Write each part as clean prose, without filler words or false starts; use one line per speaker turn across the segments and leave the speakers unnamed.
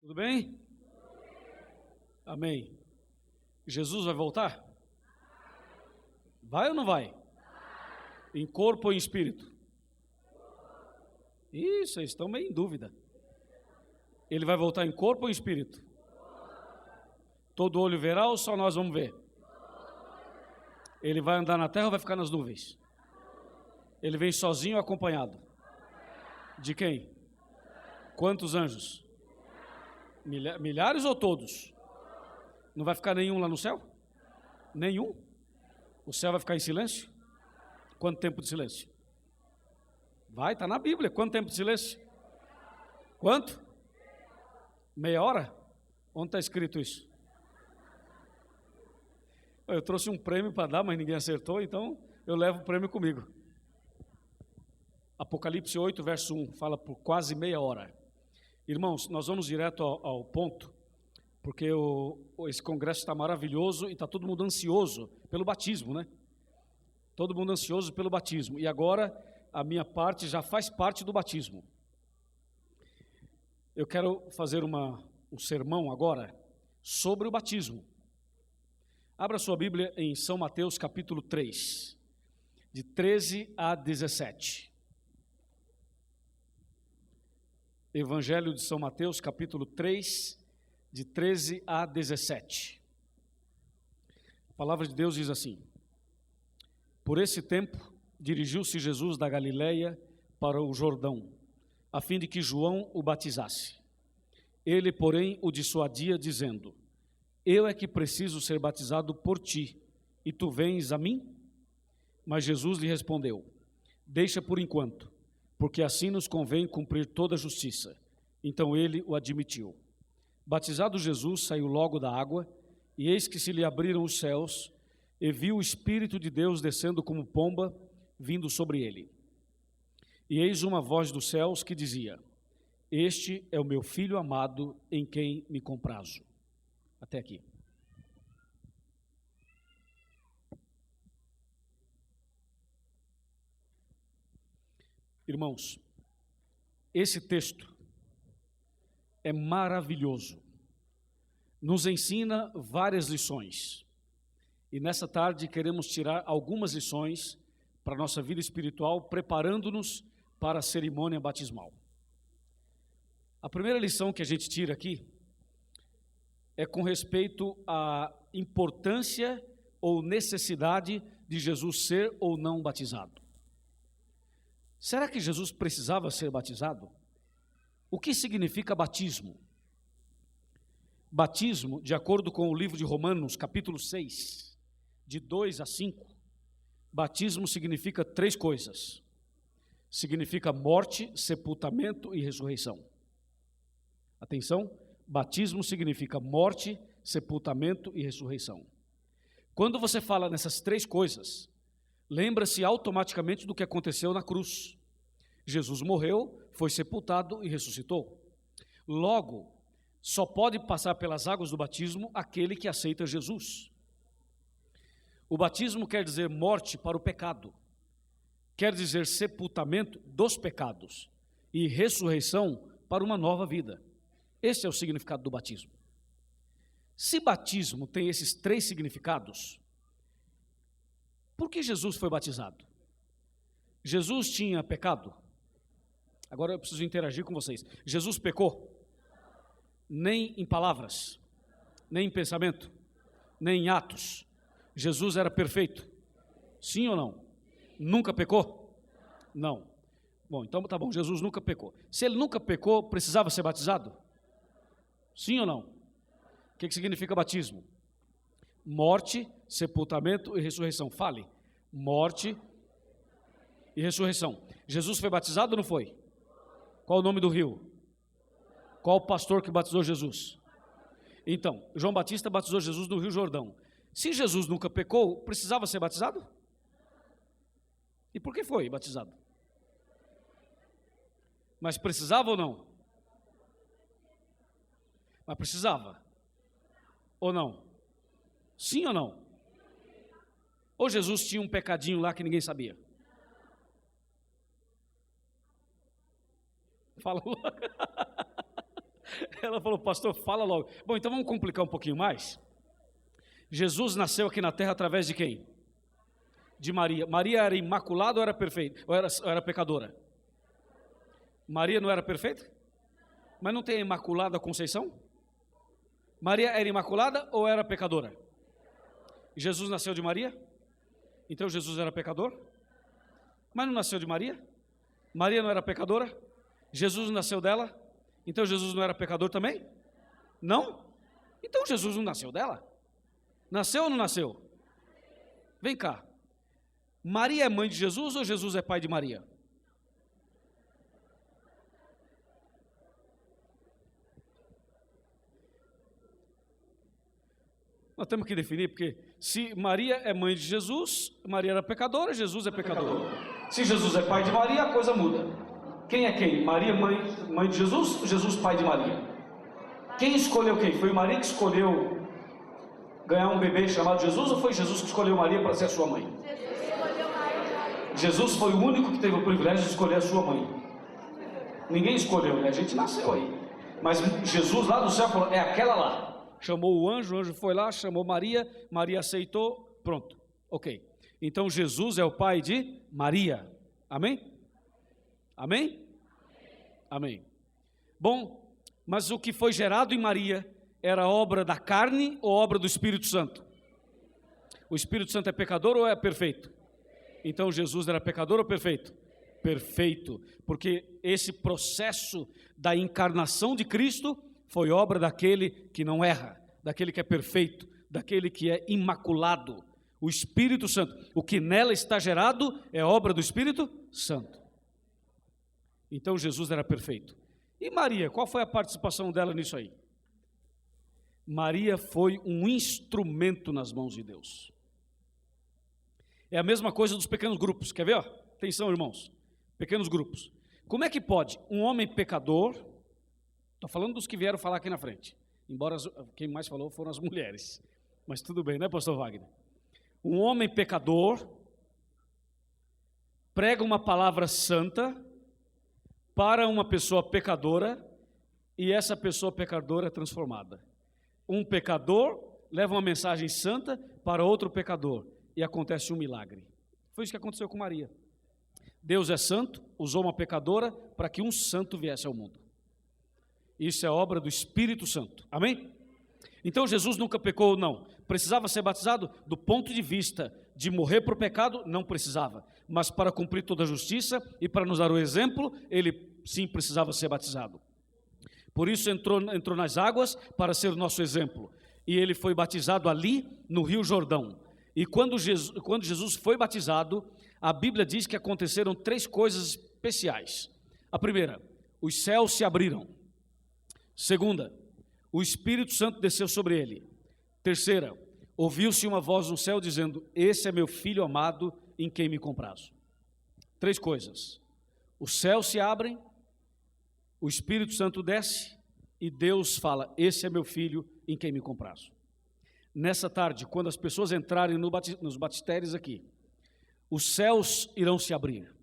Tudo bem? Amém. Jesus vai voltar? Vai ou não vai? Em corpo ou em espírito? Isso, vocês estão meio em dúvida. Ele vai voltar em corpo ou em espírito? Todo olho verá ou só nós vamos ver? Ele vai andar na terra ou vai ficar nas nuvens? Ele vem sozinho ou acompanhado? De quem? Quantos anjos? Milhares ou todos? Não vai ficar nenhum lá no céu? Nenhum? O céu vai ficar em silêncio? Quanto tempo de silêncio? Vai, está na Bíblia. Quanto tempo de silêncio? Quanto? Meia hora? Onde está escrito isso? Eu trouxe um prêmio para dar, mas ninguém acertou, então eu levo o prêmio comigo. Apocalipse 8, verso 1, fala por quase meia hora. Irmãos, nós vamos direto ao ponto, porque esse congresso está maravilhoso e está todo mundo ansioso pelo batismo, né? Todo mundo ansioso pelo batismo. E agora a minha parte já faz parte do batismo. Eu quero fazer um sermão agora sobre o batismo. Abra sua Bíblia em São Mateus capítulo 3, de 13 a 17. Evangelho de São Mateus, capítulo 3, de 13 a 17. A palavra de Deus diz assim: Por esse tempo, dirigiu-se Jesus da Galileia para o Jordão, a fim de que João o batizasse. Ele, porém, o dissuadia, dizendo: Eu é que preciso ser batizado por ti, e tu vens a mim? Mas Jesus lhe respondeu: Deixa por enquanto, porque assim nos convém cumprir toda a justiça. Então ele o admitiu. Batizado Jesus, saiu logo da água, e eis que se lhe abriram os céus, e viu o Espírito de Deus descendo como pomba, vindo sobre ele. E eis uma voz dos céus que dizia: Este é o meu Filho amado, em quem me comprazo. Até aqui. Irmãos, esse texto é maravilhoso, nos ensina várias lições, e nessa tarde queremos tirar algumas lições para a nossa vida espiritual, preparando-nos para a cerimônia batismal. A primeira lição que a gente tira aqui é com respeito à importância ou necessidade de Jesus ser ou não batizado. Será que Jesus precisava ser batizado? O que significa batismo? Batismo, de acordo com o livro de Romanos, capítulo 6, de 2 a 5, batismo significa três coisas. Significa morte, sepultamento e ressurreição. Atenção, batismo significa morte, sepultamento e ressurreição. Quando você fala nessas três coisas, lembra-se automaticamente do que aconteceu na cruz. Jesus morreu, foi sepultado e ressuscitou. Logo, só pode passar pelas águas do batismo aquele que aceita Jesus. O batismo quer dizer morte para o pecado, quer dizer sepultamento dos pecados e ressurreição para uma nova vida. Esse é o significado do batismo. Se batismo tem esses três significados, por que Jesus foi batizado? Jesus tinha pecado? Agora eu preciso interagir com vocês. Jesus pecou? Nem em palavras, nem em pensamento, nem em atos. Jesus era perfeito? Sim ou não? Nunca pecou? Não. Bom, então tá bom, Jesus nunca pecou. Se ele nunca pecou, precisava ser batizado? Sim ou não? O que significa batismo? Morte, sepultamento e ressurreição. Fale. Morte e ressurreição. Jesus foi batizado ou não foi? Qual o nome do rio? Qual o pastor que batizou Jesus? Então, João Batista batizou Jesus no Rio Jordão. Se Jesus nunca pecou, precisava ser batizado? E por que foi batizado? Mas precisava ou não? Mas precisava? Ou não? Sim ou não? Ou Jesus tinha um pecadinho lá que ninguém sabia? Fala logo. Ela falou, pastor, fala logo. Bom, então vamos complicar um pouquinho mais. Jesus nasceu aqui na terra através de quem? De Maria. Maria era imaculada ou era perfeita? Ou era pecadora? Maria não era perfeita? Mas não tem a Imaculada Conceição? Maria era imaculada ou era pecadora? Jesus nasceu de Maria? Então Jesus era pecador? Mas não nasceu de Maria? Maria não era pecadora? Jesus nasceu dela? Então Jesus não era pecador também? Não? Então Jesus não nasceu dela? Nasceu ou não nasceu? Vem cá. Maria é mãe de Jesus ou Jesus é pai de Maria? Nós temos que definir, porque se Maria é mãe de Jesus, Maria era pecadora, Jesus é pecador. Se Jesus é pai de Maria, a coisa muda. Quem é quem? Maria, mãe de Jesus, ou Jesus, pai de Maria? Quem escolheu quem? Foi Maria que escolheu ganhar um bebê chamado Jesus, ou foi Jesus que escolheu Maria para ser a sua mãe? Jesus foi o único que teve o privilégio de escolher a sua mãe. Ninguém escolheu, né? A gente nasceu aí. Mas Jesus lá do céu falou, é aquela lá. Chamou o anjo foi lá, chamou Maria, Maria aceitou, pronto, ok. Então Jesus é o pai de Maria, amém? Amém? Amém. Bom, mas o que foi gerado em Maria era obra da carne ou obra do Espírito Santo? O Espírito Santo é pecador ou é perfeito? Então Jesus era pecador ou perfeito? Perfeito, porque esse processo da encarnação de Cristo foi obra daquele que não erra, daquele que é perfeito, daquele que é imaculado, o Espírito Santo. O que nela está gerado é obra do Espírito Santo. Então Jesus era perfeito. E Maria, qual foi a participação dela nisso aí? Maria foi um instrumento nas mãos de Deus. É a mesma coisa dos pequenos grupos, quer ver? Ó? Atenção, irmãos, pequenos grupos. Como é que pode um homem pecador, estou falando dos que vieram falar aqui na frente, embora quem mais falou foram as mulheres, mas tudo bem, né, pastor Wagner? Um homem pecador prega uma palavra santa para uma pessoa pecadora e essa pessoa pecadora é transformada. Um pecador leva uma mensagem santa para outro pecador e acontece um milagre. Foi isso que aconteceu com Maria. Deus é santo, usou uma pecadora para que um santo viesse ao mundo. Isso é obra do Espírito Santo, amém? Então Jesus nunca pecou, não. Precisava ser batizado? Do ponto de vista de morrer por pecado, não precisava. Mas para cumprir toda a justiça e para nos dar o exemplo, ele sim precisava ser batizado. Por isso entrou nas águas para ser o nosso exemplo. E ele foi batizado ali no Rio Jordão. E quando Jesus foi batizado, a Bíblia diz que aconteceram 3 coisas especiais. A primeira, os céus se abriram. Segunda, o Espírito Santo desceu sobre ele. Terceira, ouviu-se uma voz no céu dizendo, esse é meu filho amado em quem me comprazo. 3 coisas. Os céus se abrem, o Espírito Santo desce e Deus fala, esse é meu filho em quem me comprazo. Nessa tarde, quando as pessoas entrarem nos batistérios aqui, os céus irão se abrir.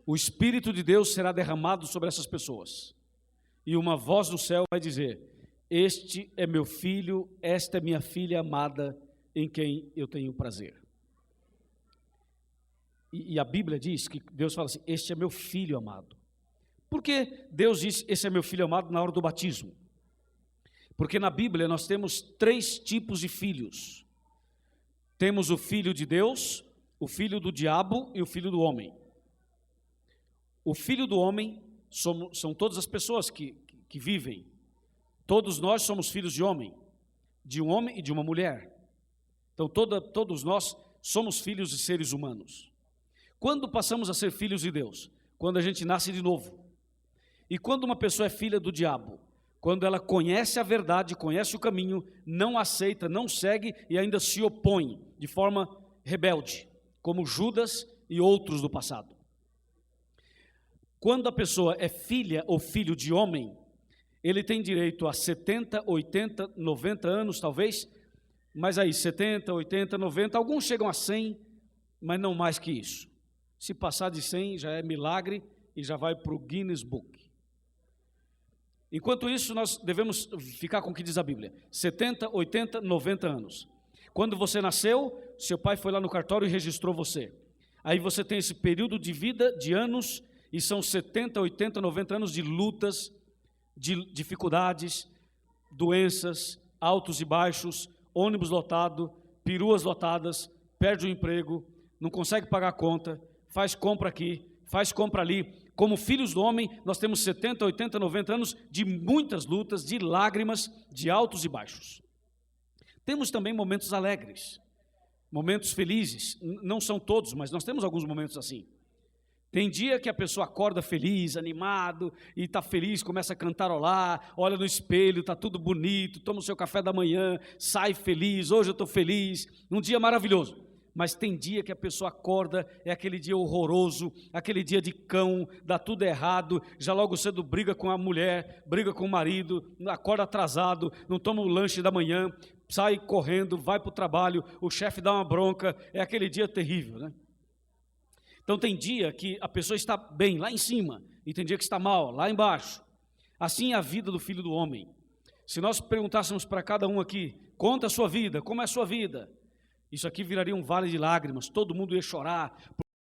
O Espírito de Deus será derramado sobre essas pessoas. E uma voz do céu vai dizer, este é meu filho, esta é minha filha amada, em quem eu tenho prazer. E a Bíblia diz que Deus fala assim, este é meu filho amado. Por que Deus diz, esse é meu filho amado na hora do batismo? Porque na Bíblia nós temos 3 tipos de filhos. Temos o filho de Deus, o filho do diabo e o filho do homem. O filho do homem são todas as pessoas que vivem. Todos nós somos filhos de um homem e de uma mulher. Então todos nós somos filhos de seres humanos. Quando passamos a ser filhos de Deus? Quando a gente nasce de novo. E quando uma pessoa é filha do diabo? Quando ela conhece a verdade, conhece o caminho, não aceita, não segue e ainda se opõe de forma rebelde, como Judas e outros do passado. Quando a pessoa é filha ou filho de homem, ele tem direito a 70, 80, 90 anos talvez, mas aí 70, 80, 90, alguns chegam a 100, mas não mais que isso. Se passar de 100 já é milagre e já vai para o Guinness Book. Enquanto isso, nós devemos ficar com o que diz a Bíblia: 70, 80, 90 anos. Quando você nasceu, seu pai foi lá no cartório e registrou você. Aí você tem esse período de vida, de anos, e são 70, 80, 90 anos de lutas, de dificuldades, doenças, altos e baixos, ônibus lotado, peruas lotadas, perde o emprego, não consegue pagar a conta, faz compra aqui, faz compra ali. Como filhos do homem, nós temos 70, 80, 90 anos de muitas lutas, de lágrimas, de altos e baixos. Temos também momentos alegres, momentos felizes, não são todos, mas nós temos alguns momentos assim. Tem dia que a pessoa acorda feliz, animado, e está feliz, começa a cantarolar, olha no espelho, está tudo bonito, toma o seu café da manhã, sai feliz, hoje eu estou feliz, um dia maravilhoso. Mas tem dia que a pessoa acorda, é aquele dia horroroso, aquele dia de cão, dá tudo errado, já logo cedo briga com a mulher, briga com o marido, acorda atrasado, não toma o lanche da manhã, sai correndo, vai para o trabalho, o chefe dá uma bronca, é aquele dia terrível, né? Então tem dia que a pessoa está bem, lá em cima, e tem dia que está mal, lá embaixo. Assim é a vida do Filho do Homem. Se nós perguntássemos para cada um aqui, conta a sua vida, como é a sua vida? Isso aqui viraria um vale de lágrimas, todo mundo ia chorar,